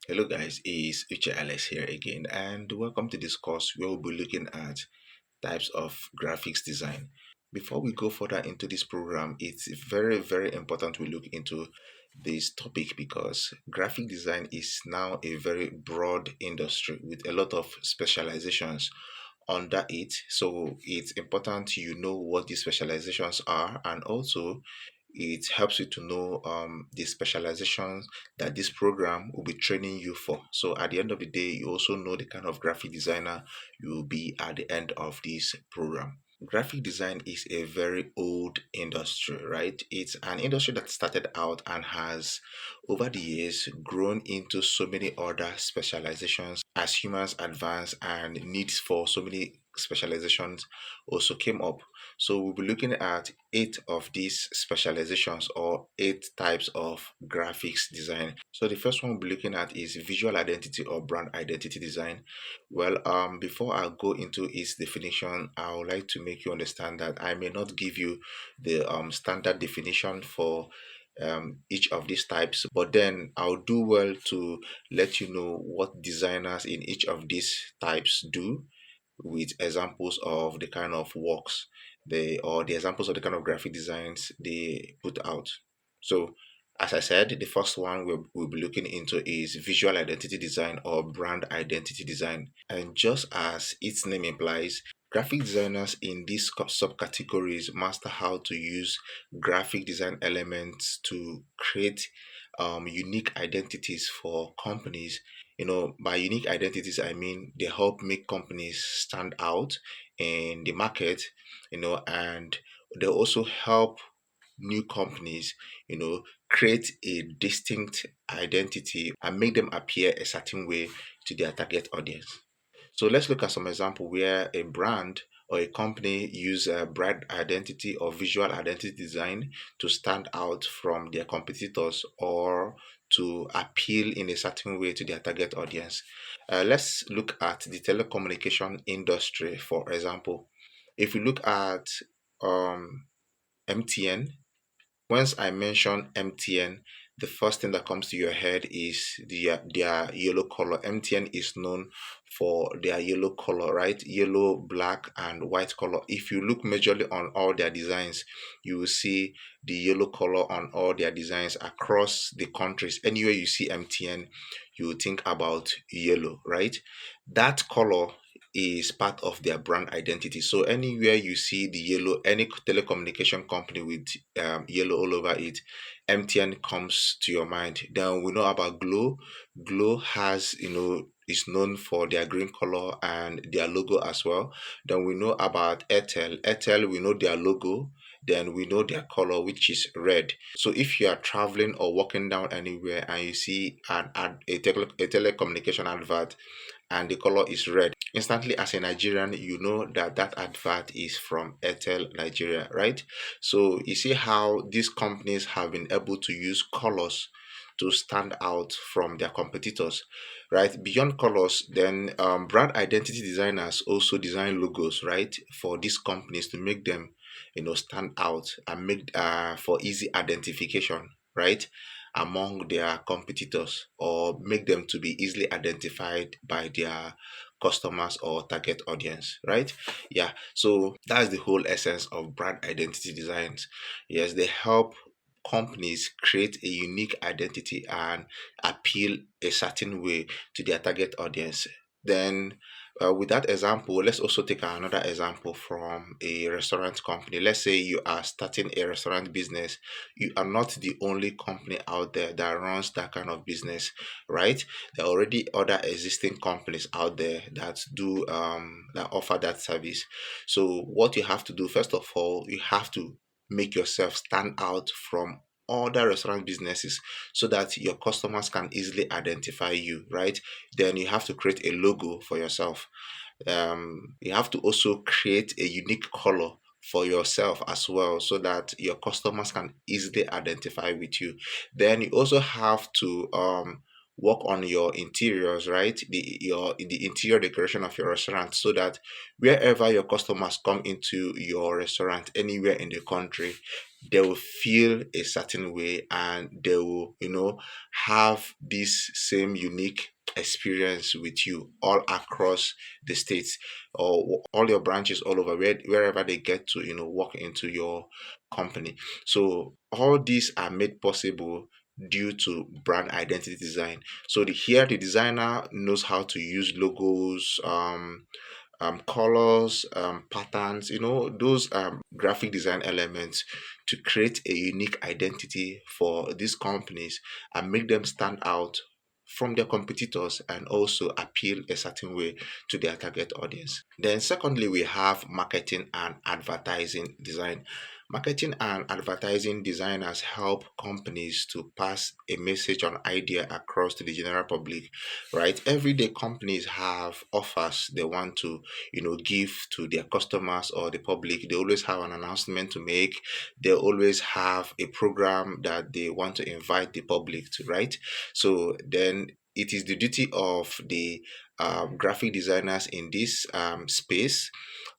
Hello guys, it's Uche Alex here again, and welcome to this course where we'll be looking at types of graphics design. Before we go further into this program, it's very important we look into this topic because graphic design is now a very broad industry with a lot of specializations under it. So it's important you know what these specializations are, and also it helps you to know the specializations that this program will be training you for. So at the end of the day, you also know the kind of graphic designer you will be at the end of this program. Graphic design is a very old industry, right? It's an industry that started out and has, over the years, grown into so many other specializations as humans advance and needs for so many specializations also came up. So we'll be looking at eight of these specializations or eight types of graphics design. So the first one we'll be looking at is visual identity or brand identity design. Well, before I go into its definition, I would like to make you understand that I may not give you the standard definition for each of these types, but then I'll do well to let you know what designers in each of these types do with examples of the kind of works they or the examples of the kind of graphic designs they put out. So, as I said, the first one we'll be looking into is visual identity design or brand identity design. And just as its name implies, graphic designers in these subcategories master how to use graphic design elements to create unique identities for companies. By unique identities, I mean they help make companies stand out in the market, and they also help new companies, create a distinct identity and make them appear a certain way to their target audience. So let's look at some example where a brand or a company use a brand identity or visual identity design to stand out from their competitors or to appeal in a certain way to their target audience. Let's look at the telecommunication industry, for example. If you look at MTN, once I mention MTN, the first thing that comes to your head is their yellow color. MTN is known for their yellow color, right? Yellow, black, and white color. If you look majorly on all their designs, you will see the yellow color on all their designs across the countries. Anywhere you see MTN, you will think about yellow, right? That color is part of their brand identity. So anywhere you see the yellow, any telecommunication company with yellow all over it, MTN comes to your mind. Then we know about Glow. Glow has, is known for their green color and their logo as well. Then we know about Airtel. Airtel, we know their logo. Then we know their color, which is red. So if you are traveling or walking down anywhere and you see a telecommunication advert and the color is red, instantly as a Nigerian, you know that that advert is from Airtel Nigeria, right? So you see how these companies have been able to use colors to stand out from their competitors, right? Beyond colors, then brand identity designers also design logos, right, for these companies to make them, stand out and make for easy identification, right, among their competitors, or make them to be easily identified by their customers or target audience, right? Yeah, so that's the whole essence of brand identity designs. Yes, they help companies create a unique identity and appeal a certain way to their target audience. Then with that example, let's also take another example from a restaurant company. Let's say you are starting a restaurant business. You are not the only company out there that runs that kind of business, right? There are already other existing companies out there that do that offer that service. So what you have to do, first of all, you have to make yourself stand out from other restaurant businesses so that your customers can easily identify you, right? Then you have to create a logo for yourself. You have to also create a unique color for yourself as well so that your customers can easily identify with you. Then you also have to work on your interiors, right? The interior decoration of your restaurant, so that wherever your customers come into your restaurant, anywhere in the country, they will feel a certain way, and they will, have this same unique experience with you all across the states, or all your branches all over, wherever they get to, walk into your company. So all these are made possible due to brand identity design. So here the designer knows how to use logos, colors, patterns, those graphic design elements to create a unique identity for these companies and make them stand out from their competitors, and also appeal a certain way to their target audience. Then, secondly, we have marketing and advertising design. Marketing and advertising designers help companies to pass a message or idea across to the general public, right? Everyday companies have offers they want to, give to their customers or the public. They always have an announcement to make. They always have a program that they want to invite the public to, right? So then it is the duty of the graphic designers in this space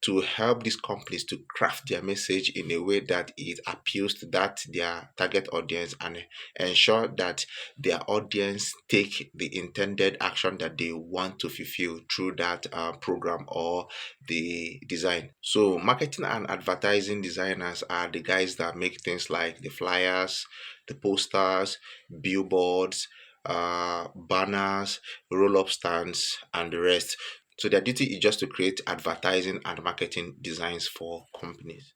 to help these companies to craft their message in a way that it appeals to that their target audience, and ensure that their audience take the intended action that they want to fulfill through that program or the design. So marketing and advertising designers are the guys that make things like the flyers, the posters, billboards, banners, roll-up stands, and the rest. So their duty is just to create advertising and marketing designs for companies.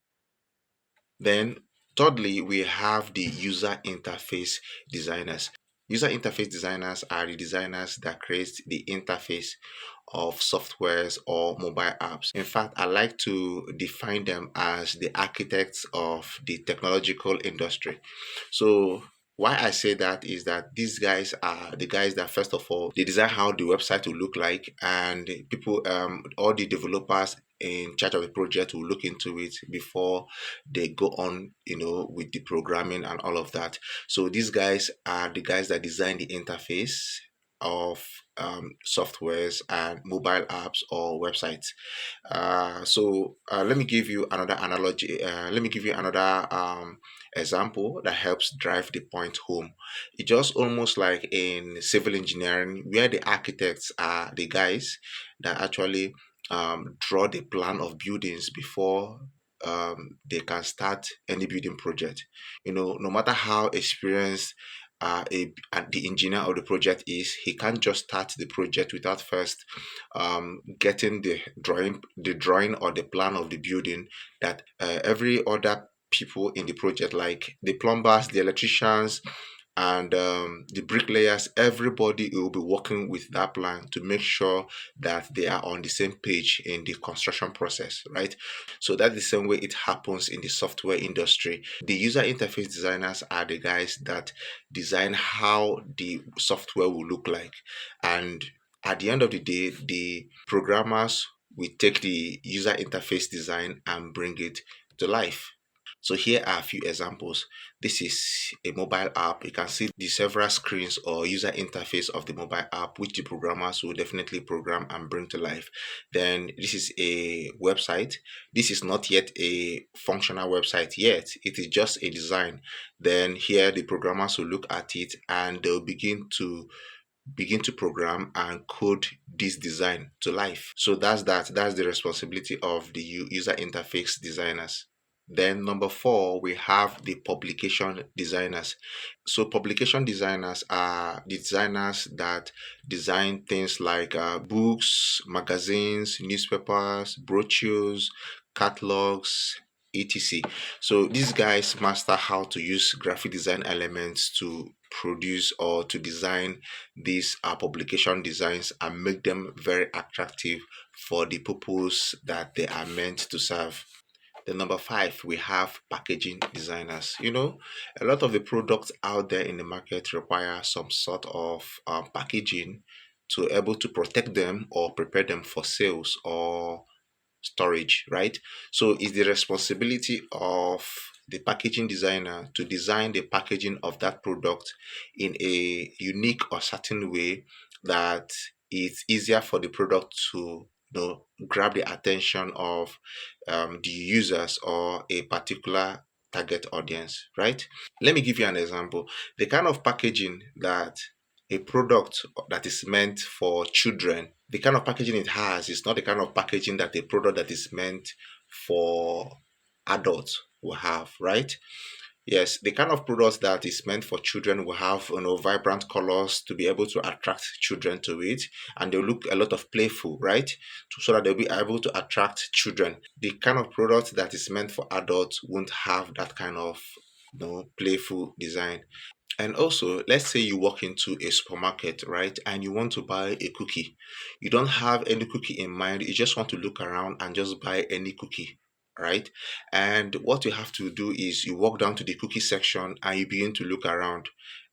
Then, thirdly, we have the user interface designers. User interface designers are the designers that create the interface of softwares or mobile apps. In fact, I like to define them as the architects of the technological industry. So why I say that is that these guys are the guys that, first of all, they design how the website will look like, and people, all the developers in charge of the project will look into it before they go on, with the programming and all of that. So these guys are the guys that design the interface of softwares and mobile apps or websites. Let me give you another analogy. Let me give you another example that helps drive the point home. It's just almost like in civil engineering, where the architects are the guys that actually draw the plan of buildings before they can start any building project. No matter how experienced the engineer of the project is, he can't just start the project without first getting the drawing or the plan of the building that every other people in the project, like the plumbers, the electricians, and the bricklayers, everybody will be working with that plan to make sure that they are on the same page in the construction process, right? So that's the same way it happens in the software industry. The user interface designers are the guys that design how the software will look like, and at the end of the day, the programmers will take the user interface design and bring it to life. So here are a few examples. This is a mobile app. You can see the several screens or user interface of the mobile app, which the programmers will definitely program and bring to life. Then this is a website. This is not yet a functional website yet. It is just a design. Then here the programmers will look at it, and they'll begin to program and code this design to life. So that's the responsibility of the user interface designers. Then number four, we have the publication designers. So publication designers are the designers that design things like books, magazines, newspapers, brochures, catalogs, etc. So these guys master how to use graphic design elements to produce or to design these publication designs and make them very attractive for the purpose that they are meant to serve. Then number five, we have packaging designers. A lot of the products out there in the market require some sort of packaging to able to protect them or prepare them for sales or storage, right? So it's the responsibility of the packaging designer to design the packaging of that product in a unique or certain way that it's easier for the product to grab the attention of the users or a particular target audience, right? Let me give you an example. The kind of packaging that a product that is meant for children, the kind of packaging it has is not the kind of packaging that a product that is meant for adults will have, right? Yes, the kind of products that is meant for children will have vibrant colors to be able to attract children to it, and they'll look a lot of playful, right? So that they'll be able to attract children. The kind of product that is meant for adults won't have that kind of playful design. And also, let's say you walk into a supermarket, right, and you want to buy a cookie. You don't have any cookie in mind, you just want to look around and just buy any cookie, right? And what you have to do is you walk down to the cookie section and you begin to look around.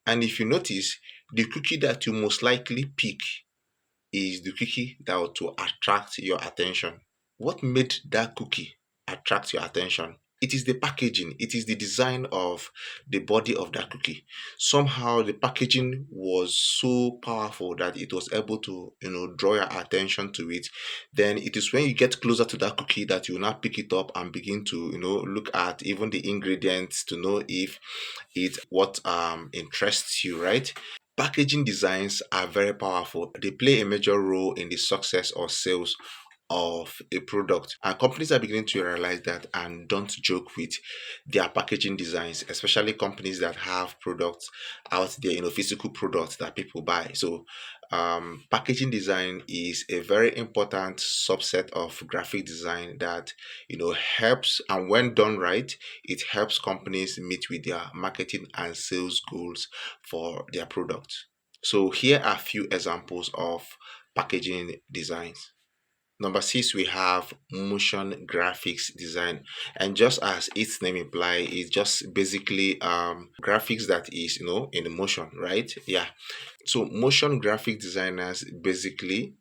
And if you notice, the cookie that you most likely pick is the cookie that will to attract your attention. What made that cookie attract your attention? It is the packaging, it is the design of the body of that cookie. Somehow the packaging was so powerful that it was able to, draw your attention to it. Then it is when you get closer to that cookie that you now pick it up and begin to, look at even the ingredients to know if it's what interests you, right? Packaging designs are very powerful. They play a major role in the success or sales of a product. And companies are beginning to realize that and don't joke with their packaging designs, especially companies that have products out there, physical products that people buy. So, packaging design is a very important subset of graphic design that, helps, and when done right, it helps companies meet with their marketing and sales goals for their products. So, here are a few examples of packaging designs. Number six, we have motion graphics design, and just as its name implies, it's just basically graphics that is in motion, right? Yeah. So motion graphic designers basically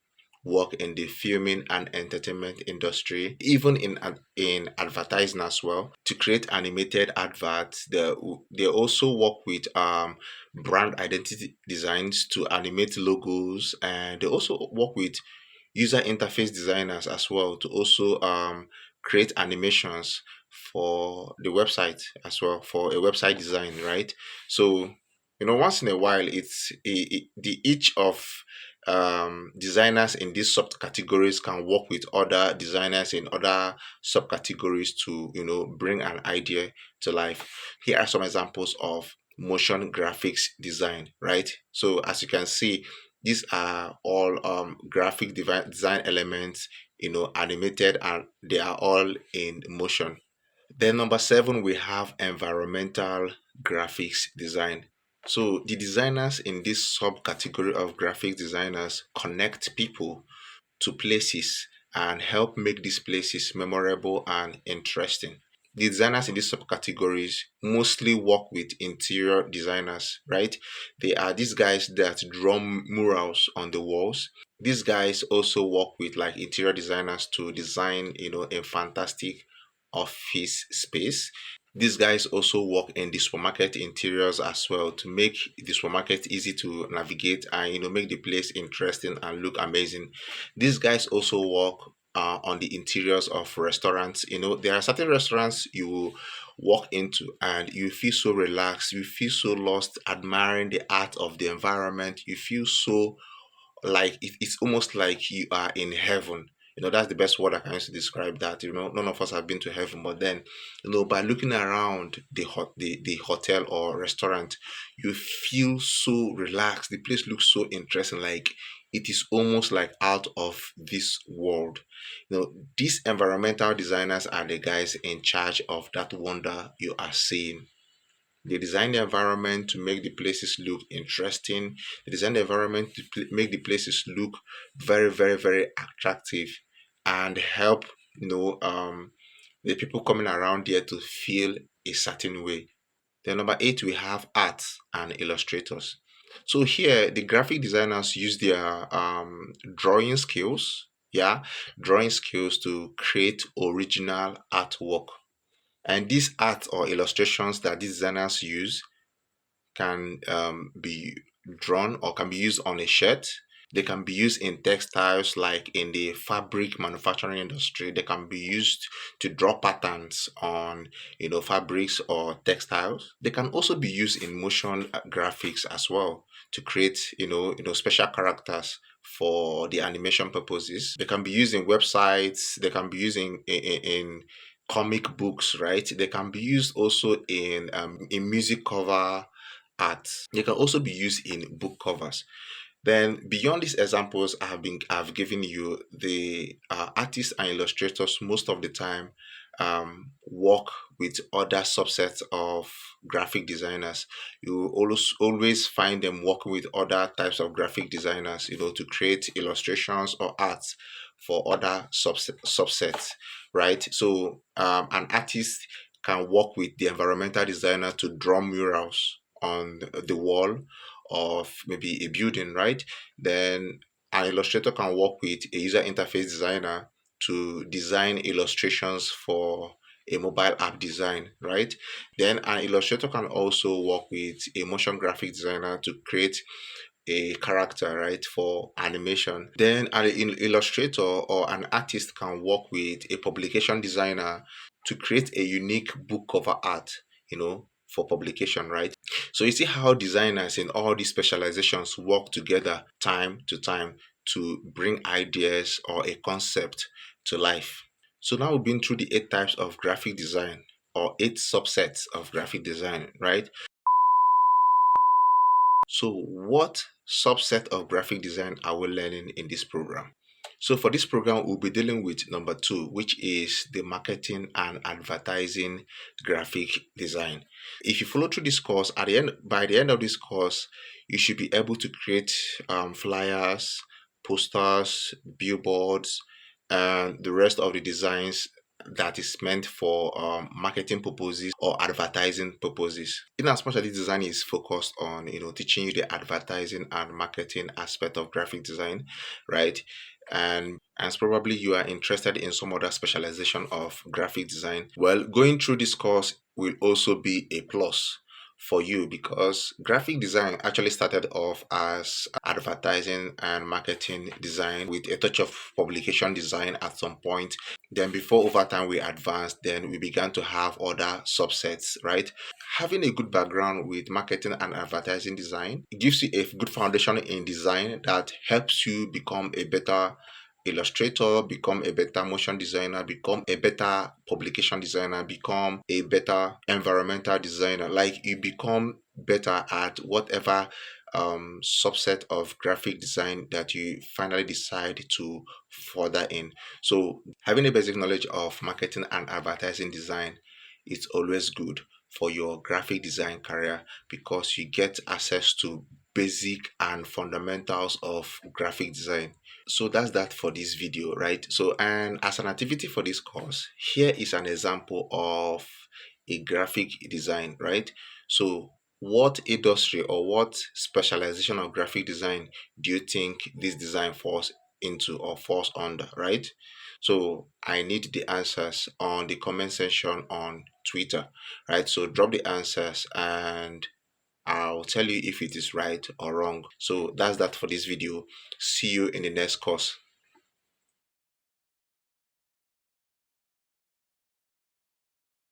work in the filming and entertainment industry, even in advertising as well, to create animated adverts. They also work with brand identity designs to animate logos, and they also work with user interface designers as well to also create animations for the website as well, for a website design, right? So once in a while the each of designers in these subcategories can work with other designers in other subcategories to bring an idea to life. Here are some examples of motion graphics design, right? So as you can see, these are all graphic design elements, animated, and they are all in motion. Then number seven, we have environmental graphics design. So the designers in this subcategory of graphic designers connect people to places and help make these places memorable and interesting. The designers in these subcategories mostly work with interior designers, right? They are these guys that draw murals on the walls. These guys also work with like interior designers to design, a fantastic office space. These guys also work in the supermarket interiors as well to make the supermarket easy to navigate and make the place interesting and look amazing. These guys also work on the interiors of restaurants. There are certain restaurants you walk into and you feel so relaxed, you feel so lost, admiring the art of the environment. You feel so like it's almost like you are in heaven. That's the best word I can use to describe that. None of us have been to heaven, but then by looking around the hotel or restaurant, you feel so relaxed. The place looks so interesting, like it is almost like out of this world. These environmental designers are the guys in charge of that wonder you are seeing. They design the environment to make the places look interesting. They design the environment to make the places look very, very, very attractive and help, the people coming around there to feel a certain way. Then number eight, we have arts and illustrators. So here, the graphic designers use their drawing skills, yeah, drawing skills to create original artwork. And these art or illustrations that these designers use can be drawn or can be used on a shirt. They can be used in textiles, like in the fabric manufacturing industry. They can be used to draw patterns on, fabrics or textiles. They can also be used in motion graphics as well to create, special characters for the animation purposes. They can be used in websites. They can be used in comic books, right? They can be used also in music cover art. They can also be used in book covers. Then beyond these examples I've given you, the artists and illustrators most of the time work with other subsets of graphic designers. You always find them working with other types of graphic designers, to create illustrations or arts for other subsets, right? So an artist can work with the environmental designer to draw murals on the wall of maybe a building, right? Then an illustrator can work with a user interface designer to design illustrations for a mobile app design, right? Then an illustrator can also work with a motion graphic designer to create a character, right, for animation. Then an illustrator or an artist can work with a publication designer to create a unique book cover art, for publication, right? So you see how designers in all these specializations work together time to time to bring ideas or a concept to life. So now we've been through the eight types of graphic design or eight subsets of graphic design, right? So, what subset of graphic design are we learning in this program? So, for this program, we'll be dealing with number two, which is the marketing and advertising graphic design. If you follow through this course, by the end of this course, you should be able to create flyers, posters, billboards, and the rest of the designs that is meant for marketing purposes or advertising purposes. In as much as this design is focused on teaching you the advertising and marketing aspect of graphic design, right? And as probably you are interested in some other specialization of graphic design, well, going through this course will also be a plus for you because graphic design actually started off as advertising and marketing design with a touch of publication design at some point. Then before over time we advanced, then we began to have other subsets, right? Having a good background with marketing and advertising design, it gives you a good foundation in design that helps you become a better illustrator, become a better motion designer, become a better publication designer, become a better environmental designer. Like you become better at whatever subset of graphic design that you finally decide to further in. So having a basic knowledge of marketing and advertising design is always good for your graphic design career because you get access to basic and fundamentals of graphic design. So that's that for this video, right? So, and as an activity for this course, here is an example of a graphic design, right? So what industry or what specialization of graphic design do you think this design falls into or falls under, right? So I need the answers on the comment section on Twitter, right? So drop the answers and I'll tell you if it is right or wrong. So that's that for this video. See you in the next course.